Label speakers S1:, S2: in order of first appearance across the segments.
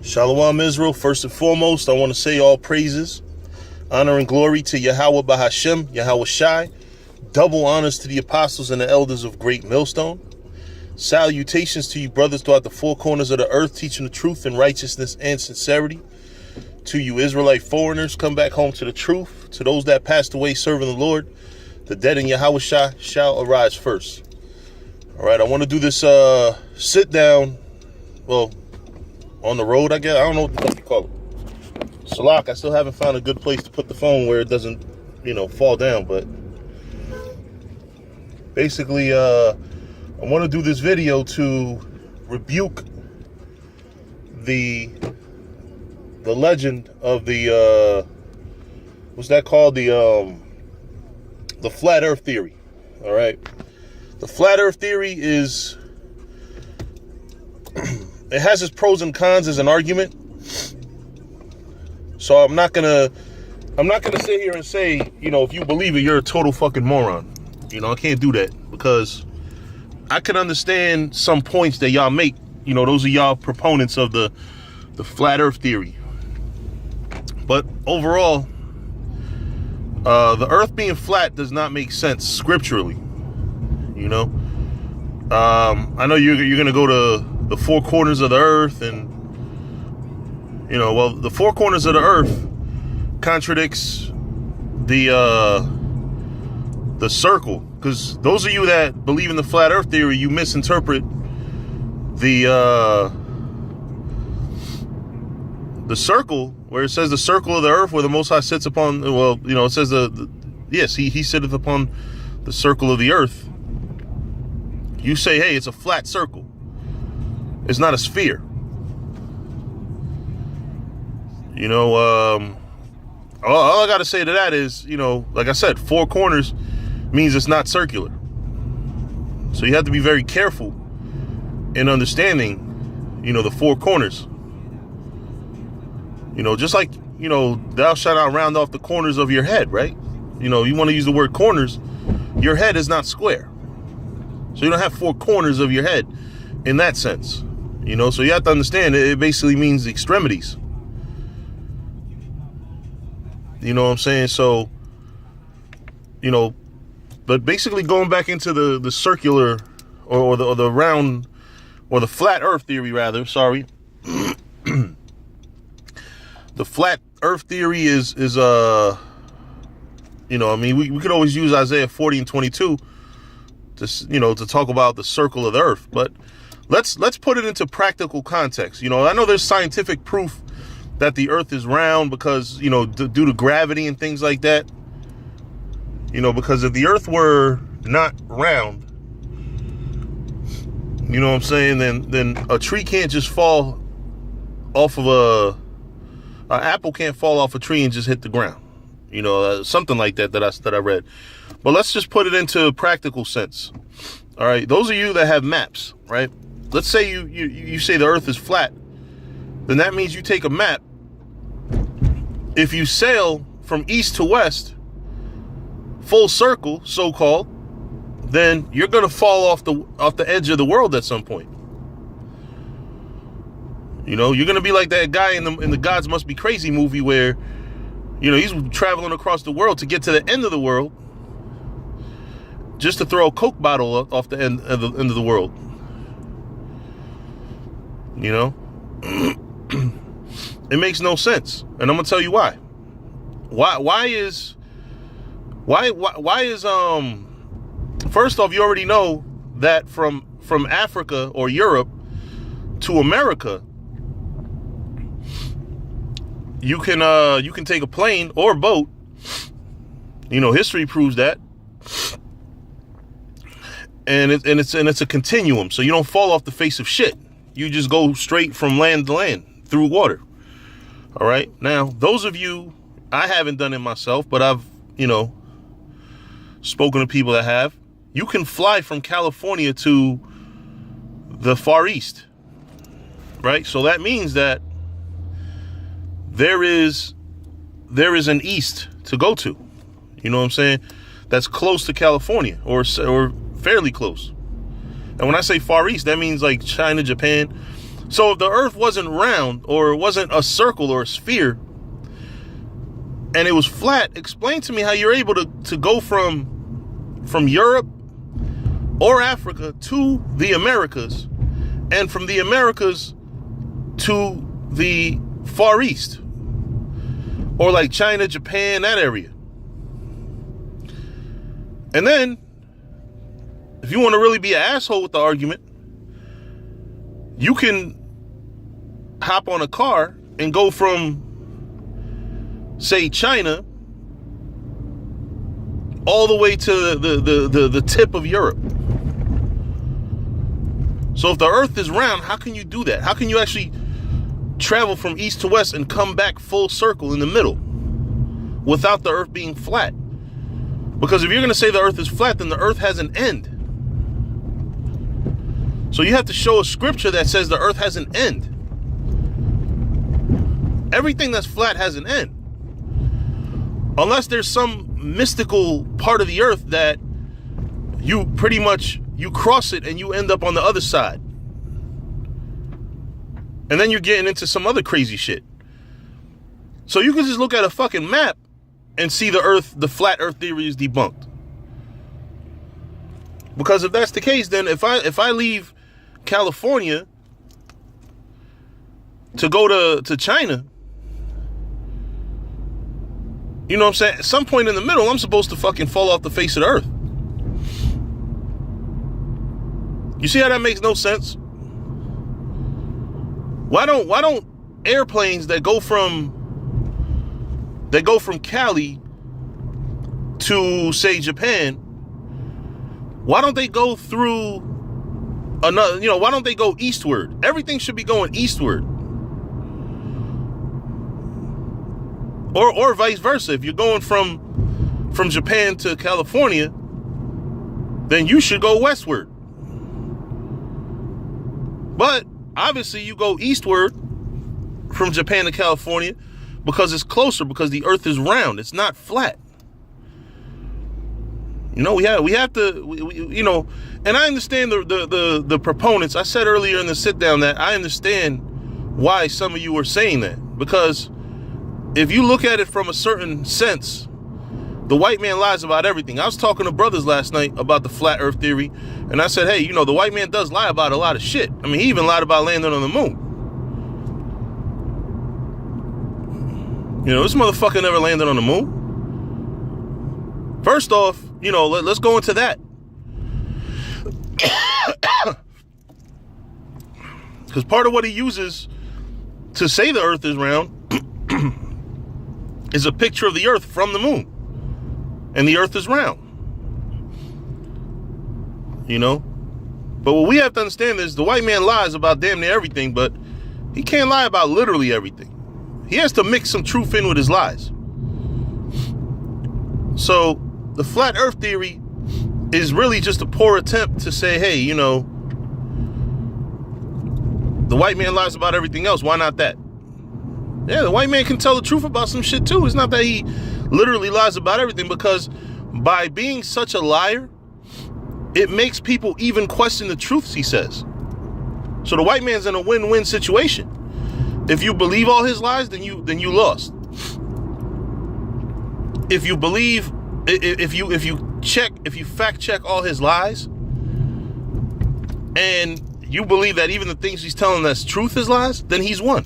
S1: Shalom Israel. First and foremost, I want to say all praises, honor and glory to Yahweh Bahashem, Yahweh Shai. Double honors to the apostles and the elders of Great Millstone. Salutations to you brothers throughout the four corners of the earth, teaching the truth in righteousness and sincerity. To you Israelite foreigners, come back home to the truth. To those that passed away serving the Lord, the dead in Yahweh Shai shall arise first. All right, I want to do this sit down, well, on the road, I guess. I don't know what the fuck you call it. Salak, I still haven't found a good place to put the phone where it doesn't, fall down. But basically, I want to do this video to rebuke the legend of the, what's that called? The flat earth theory. All right. The flat earth theory is... it has its pros and cons as an argument. So I'm not gonna sit here and say, if you believe it, you're a total fucking moron. I can't do that, because I can understand some points that y'all make. Those are y'all proponents of the flat earth theory. But overall, the earth being flat does not make sense scripturally. I know you're gonna go to the four corners of the earth, and the four corners of the earth contradicts the circle, because those of you that believe in the flat earth theory, you misinterpret the circle, where it says the circle of the earth where the Most High sits upon. Well, it says yes, he sitteth upon the circle of the earth. You say, hey, it's a flat circle. It's not a sphere. All I got to say to that is, like I said, four corners means it's not circular. So you have to be very careful in understanding, the four corners. Just like, thou shalt not round off the corners of your head, right? You want to use the word corners. Your head is not square. So you don't have four corners of your head in that sense. So you have to understand it basically means extremities. You know what I'm saying? So, but basically going back into the circular or the round or the flat earth theory, rather, sorry. The flat earth theory is we could always use Isaiah 40 and 22 to talk about the circle of the earth, but let's put it into practical context. I know there's scientific proof that the earth is round because, due to gravity and things like that. Because if the earth were not round, what I'm saying, then a tree can't just fall off of an apple can't fall off a tree and just hit the ground. Something like that I read. But let's just put it into practical sense. All right, those of you that have maps, right? Let's say you say the earth is flat. Then that means you take a map. If you sail from east to west, full circle, so-called, then you're gonna fall off the edge of the world at some point. You're gonna be like that guy in the Gods Must Be Crazy movie where, he's traveling across the world to get to the end of the world, just to throw a Coke bottle off the end of the world. It makes no sense, and I'm gonna tell you why. Why is first off, you already know that from Africa or Europe to America, you can take a plane or a boat. History proves that. And it's a continuum, so you don't fall off the face of shit. You just go straight from land to land through water. All right. Now, those of you, I haven't done it myself, but I've spoken to people that have. You can fly from California to the Far East, right? So that means that there is an east to go to. You know what I'm saying? That's close to California or fairly close. And when I say Far East, that means like China, Japan. So if the earth wasn't round, or it wasn't a circle or a sphere, and it was flat, explain to me how you're able to go from Europe or Africa to the Americas, and from the Americas to the Far East, or like China, Japan, that area. And then, if you want to really be an asshole with the argument, you can hop on a car and go from, say, China all the way to the tip of Europe. So if the earth is round, how can you do that? How can you actually travel from east to west and come back full circle in the middle without the earth being flat? Because if you're going to say the earth is flat, then the earth has an end. So you have to show a scripture that says the earth has an end. Everything that's flat has an end. Unless there's some mystical part of the earth that you pretty much, you cross it and you end up on the other side. And then you're getting into some other crazy shit. So you can just look at a fucking map and see the earth, the flat earth theory is debunked. Because if that's the case, then if I leave California to go to China, you know what I'm saying? At some point in the middle, I'm supposed to fucking fall off the face of the earth. You see how that makes no sense? Why don't airplanes that go from Cali to, say, Japan, why don't they go through another, why don't they go eastward? Everything should be going eastward. Or vice versa. If you're going from Japan to California, then you should go westward. But obviously you go eastward from Japan to California because it's closer, because the earth is round. It's not flat. We have to, and I understand the proponents. I said earlier in the sit down that I understand why some of you are saying that, because if you look at it from a certain sense, the white man lies about everything. I was talking to brothers last night about the flat earth theory, and I said, hey, the white man does lie about a lot of shit. I mean, he even lied about landing on the moon. This motherfucker never landed on the moon. First off, let's go into that. Because part of what he uses to say the earth is round is a picture of the earth from the moon. And the earth is round. But what we have to understand is the white man lies about damn near everything, but he can't lie about literally everything. He has to mix some truth in with his lies. So the flat earth theory is really just a poor attempt to say, hey, the white man lies about everything else. Why not that? Yeah, the white man can tell the truth about some shit too. It's not that he literally lies about everything, because by being such a liar, it makes people even question the truths he says. So the white man's in a win-win situation. If you believe all his lies, then you lost. If you believe, if you fact check all his lies, and you believe that even the things he's telling that's truth is lies, then he's won.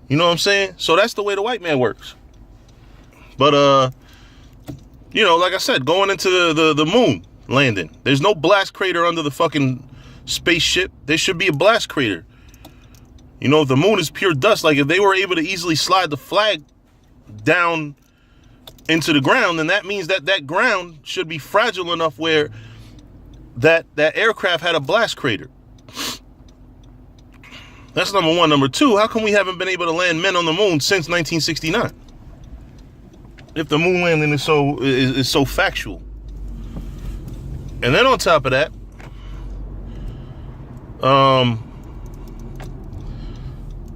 S1: You know what I'm saying? So that's the way the white man works. But like I said, going into the moon landing, there's no blast crater under the fucking spaceship. There should be a blast crater. The moon is pure dust. Like, if they were able to easily slide the flag down into the ground, then that means that ground should be fragile enough where that aircraft had a blast crater. That's number one. Number two, how come we haven't been able to land men on the moon since 1969? If the moon landing is so factual. And then on top of that,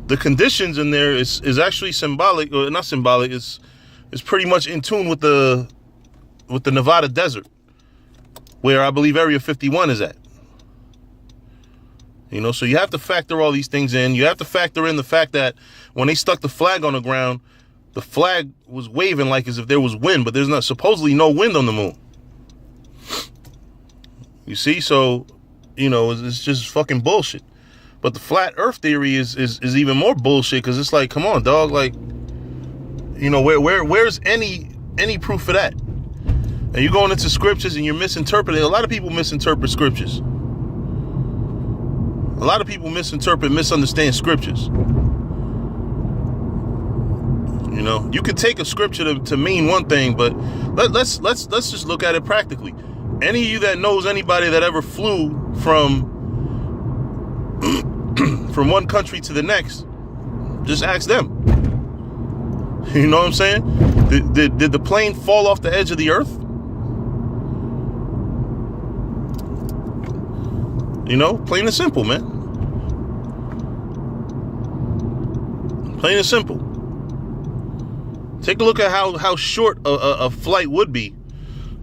S1: the conditions in there is actually symbolic, or not symbolic, is pretty much in tune with the Nevada desert, where I believe Area 51 is at. You know, so you have to factor all these things in. You have to factor in the fact that when they stuck the flag on the ground, the flag was waving like as if there was wind, but there's not supposedly no wind on the moon. You see, so, you know, it's just fucking bullshit. But the flat earth theory is even more bullshit, because it's like, come on, dog, like, you know, where's any proof of that? And you're going into scriptures and you're misinterpreting. A lot of people misinterpret scriptures. A lot of people misunderstand scriptures. You know, you can take a scripture to mean one thing, but let's just look at it practically. Any of you that knows anybody that ever flew from one country to the next, just ask them. You know what I'm saying? Did the plane fall off the edge of the earth? You know, plain and simple, man. Plain and simple. Take a look at how short a flight would be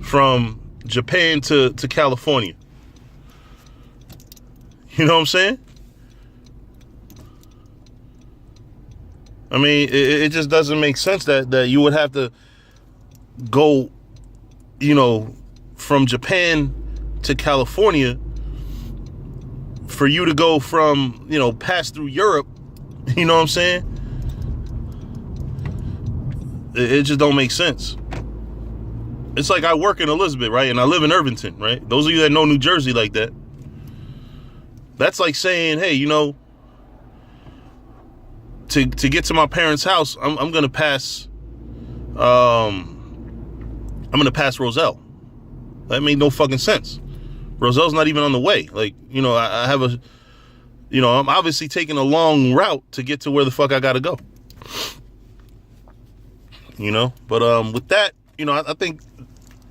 S1: from Japan to California. You know what I'm saying? I mean, it just doesn't make sense that you would have to go, you know, from Japan to California for you to go from, you know, pass through Europe. You know what I'm saying? It just don't make sense. It's like I work in Elizabeth, right? And I live in Irvington, right? Those of you that know New Jersey like that, that's like saying, hey, you know, to get to my parents' house, I'm gonna pass Roselle. That made no fucking sense. Roselle's not even on the way. Like, you know, I have a, you know, I'm obviously taking a long route to get to where the fuck I gotta go. You know, but with that, you know, I think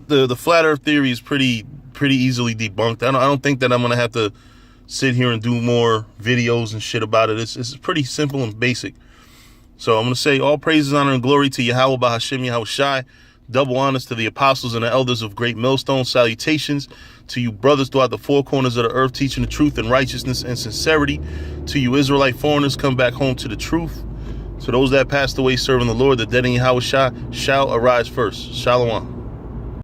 S1: the flat earth theory is pretty easily debunked. I don't think that I'm gonna have to sit here and do more videos and shit about it. It's pretty simple and basic. So I'm gonna say all praises, honor, and glory to Yahweh Bahashem Yahweh Shai. Double honors to the apostles and the elders of Great Millstone. Salutations to you brothers throughout the four corners of the earth, teaching the truth and righteousness and sincerity. To you Israelite foreigners, come back home to the truth. To those that passed away serving the Lord, the dead in Yahweh Shai shall arise first. Shalom.